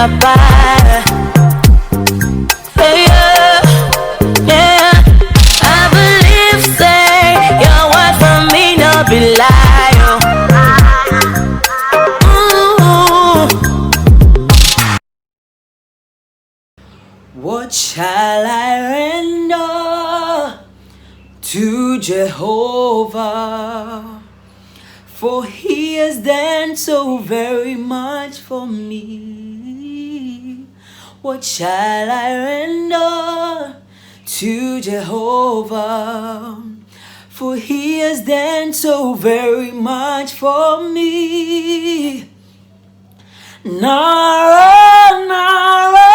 bye. Yeah, yeah. I believe, say, your word from me no be lie. What shall I render to Jehovah? For he has done so very much for me. What shall I render to Jehovah? For he has done so very much for me. Nara, Nara,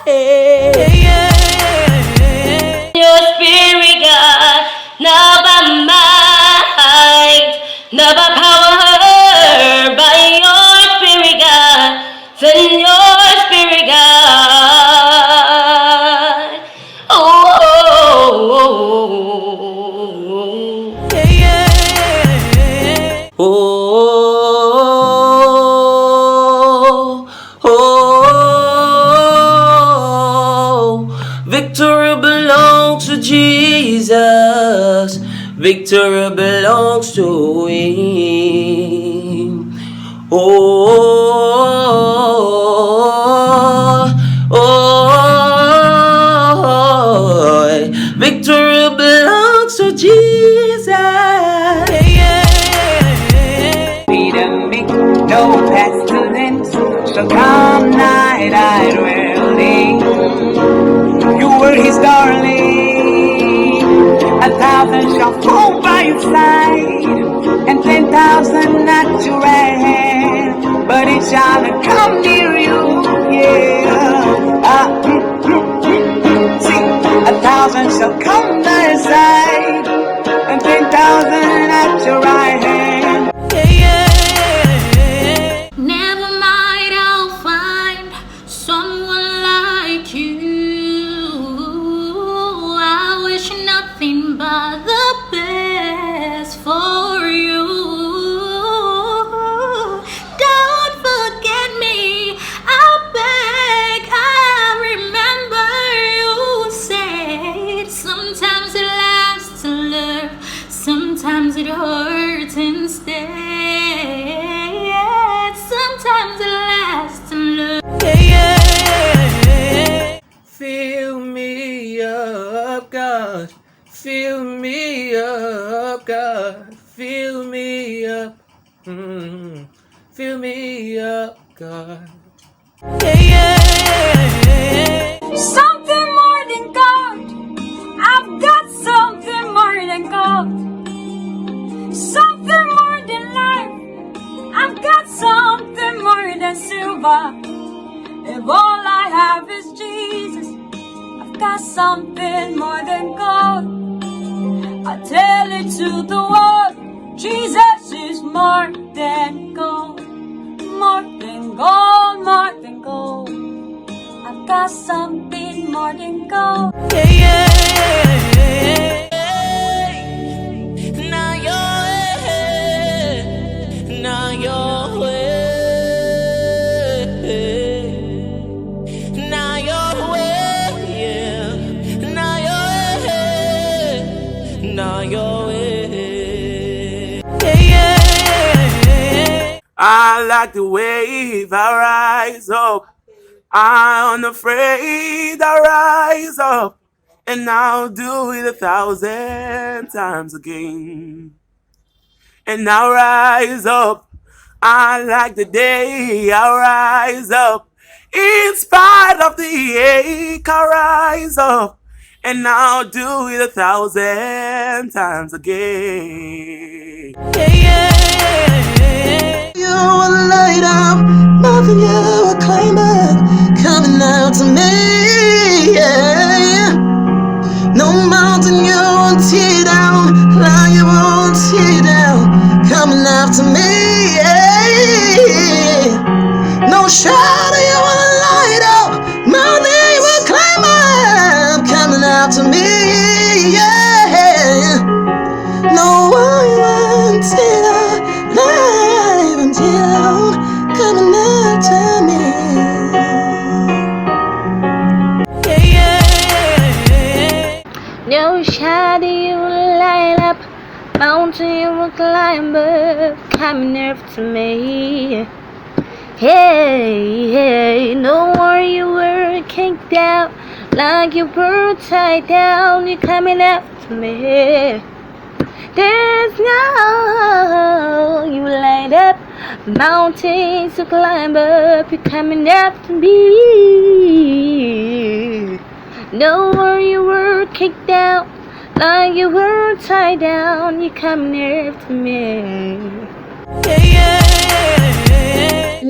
yeah. Your spirit, God, not by might, not by power, by your spirit, God. Send your spirit, God. Oh, Yeah. Oh, victory belongs to Jesus. Victory belongs to him. Victory belongs to Jesus. Freedom make no pestilence shall come nigh thy dwelling. You were his darling. 1,000 shall fall by your side, and 10,000 at your right hand, but it shall not come near you. Yeah. See, 1,000 shall come by your side, and 10,000 at your right hand. never mind, I'll find someone like you. I wish nothing but the best for you. Don't forget me, I beg. I remember you said sometimes it lasts to love, sometimes it hurts instead. Sometimes it lasts to love. Fill me up, God. Fill me up, God. Fill me up. Fill me up, God. Something more than gold. I've got something more than gold. Something more than life. I've got something more than silver. If all I have is Jesus, I've got something more than gold. I tell it to the world, Jesus is more than gold. More than gold, more than gold. I've got something more than gold. Now your way, now your way, now your way, yeah, now your way, now your way. I like the wave, I rise up. I'm unafraid, I rise up, and I'll do it 1,000 times again. And I'll rise up, I like the day, I rise up. In spite of the ache, I rise up, and I'll do it 1,000 times again. You will light up, nothing you will claim back, coming out to me, yeah. No mountain you won't tear down, lie you won't tear down, coming after me, yeah. No shadow you will light up, nothing you will climb up, coming after me, yeah. No one won't tear down, light until coming after me. mountain you will climb up, coming after me. Hey, hey, no more you were kicked out, like you were tied down, you're coming after me. There's no, you light up mountains to climb up, you're coming after me. No more you were kicked out, like you were tied down, you're coming after me.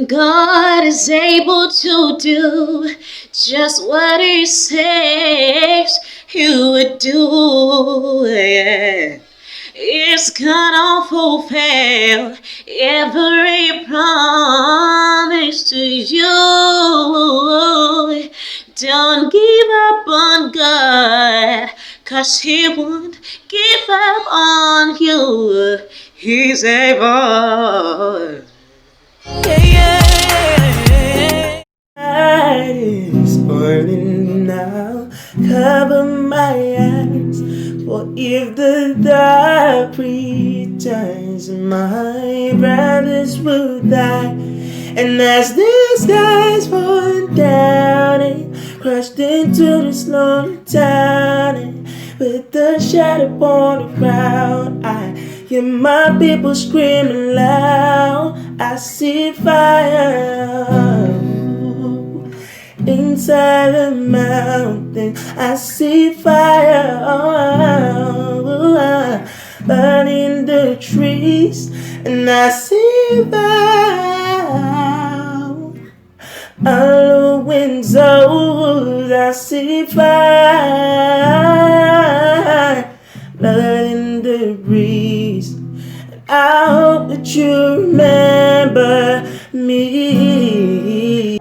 God is able to do just what He says He would do. Yeah. It's gonna fulfill every promise to you. Don't give up on God, 'cause He won't give up on you. He's able. It's burning now, cover my eyes, for if the dark returns, my brothers will die. And as the skies fall down and crushed into this lonely town, and with the shadow on the ground, I hear my people screaming loud. I see fire inside the mountain. I see fire burning the trees, and I see fire on the winds. I see fire burning the breeze. I hope that you remember me.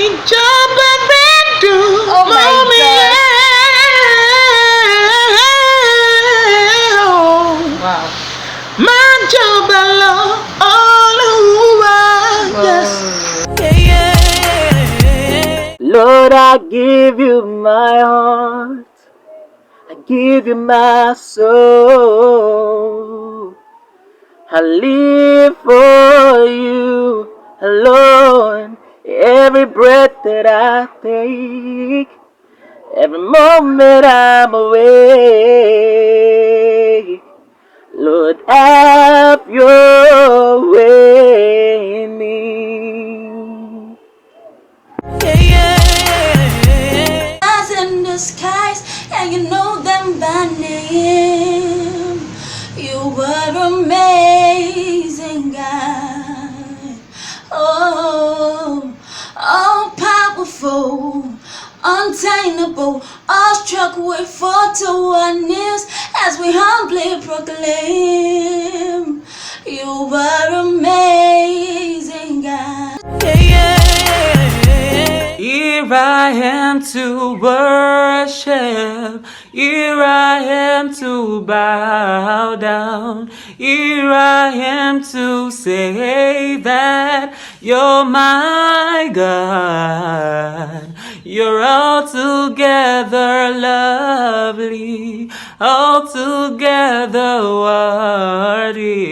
Ìjọba rẹ̀ dùn mọ́ mi. Wow. Máa jọba lọ, Olúwa. Yes. Lord, I give you my heart. I give you my soul. I live for you alone. Every breath that I take, every moment I'm awake. Lord, have your way in me. Stars in the skies, and you know them by name. You were amazing, God. Oh, all powerful, untamable, awestruck with fall to our knees as we humbly proclaim. You were amazing, God. Here I am to worship, here I am to bow down, here I am to say that you're my God. You're altogether lovely, altogether worthy,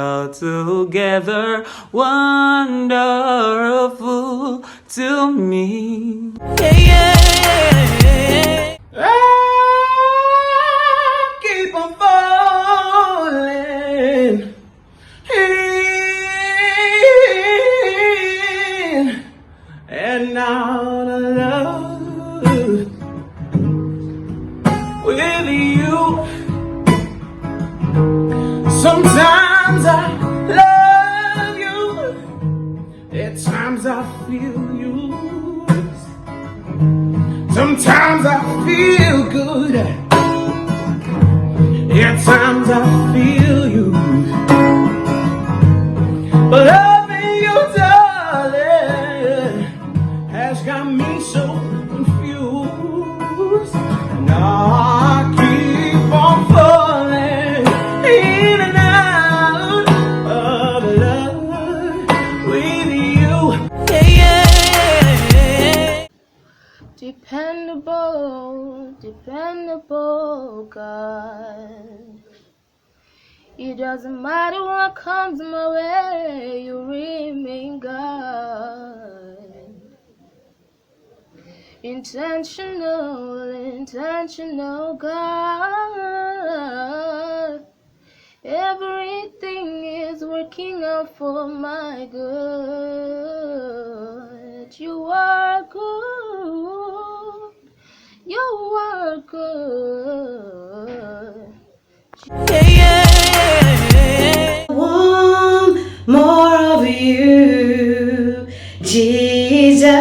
altogether wonderful to me. Keep on falling in and out of love with you. Sometimes I love you, at times I feel used. Sometimes I feel good, at times I feel used. But loving you, darling, has got me so confused. And I keep on falling in and out of love with you. Dependable, dependable God. It doesn't matter what comes my way, you remain God. Intentional God. Everything is working out for my good. You are good. You are good. I want more of you, Jesus.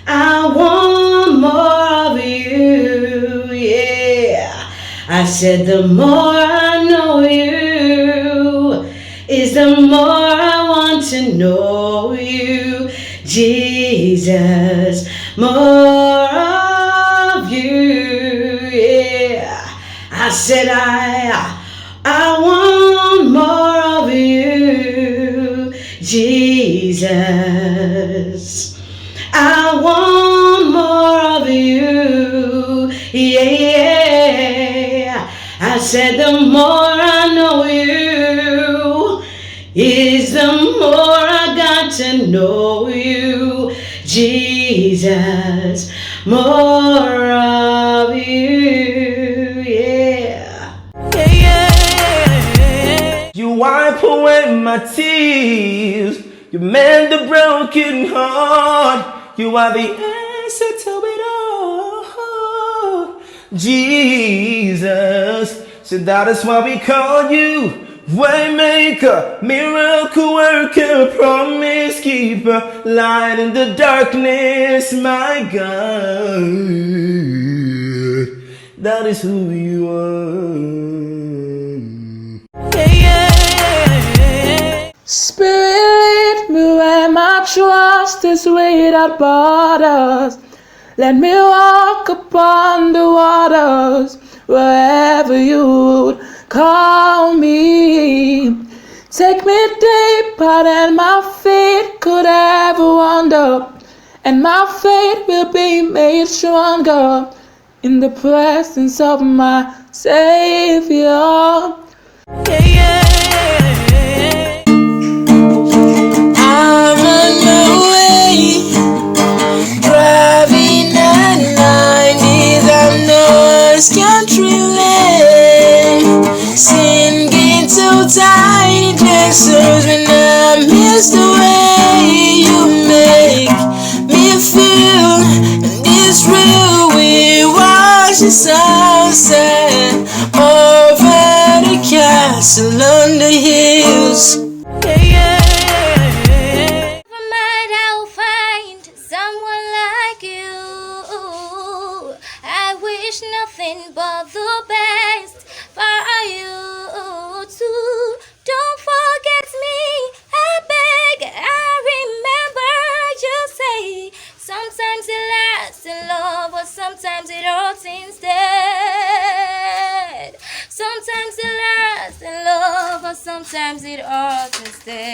I want more of you, yeah. I said the more I know you is the more I want to know you, Jesus. More of you, yeah. I said I want more of you, Jesus. I want more of you, yeah. I said the more I know you is the more I got to know you, Jesus. More of you, yeah. You wipe away my tears. You mend the broken heart. You are the answer to it all. Jesus. So that is why we call you Waymaker, miracle worker, promise keeper, light in the darkness, my God. That is who you are. Spirit, lead me where my trust is without borders. Let me walk upon the waters wherever you would call me. Take me deeper than my feet could ever wander, and my faith will be made stronger in the presence of my Savior. I'm on my way, driving at 90s on North Country Lane, singing to tiny dancers when I miss the way you make me feel. And it's real, we watch the sunset over the castle on the hills. I'll find someone like you. I wish nothing but the best for you too. Don't forget me, I beg. I remember you say sometimes it lasts in love, but sometimes it hurts instead. Sometimes it lasts in love, but sometimes it hurts instead.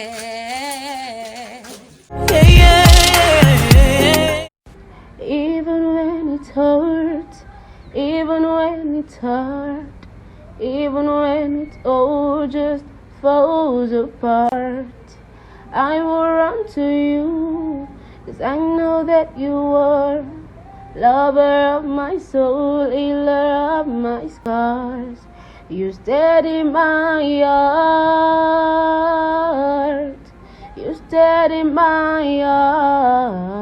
Even when it hurts, even when it's hard, even when it all just falls apart, I will run to you, 'cause I know that you are lover of my soul, healer of my scars. You steady my heart, you steady my heart.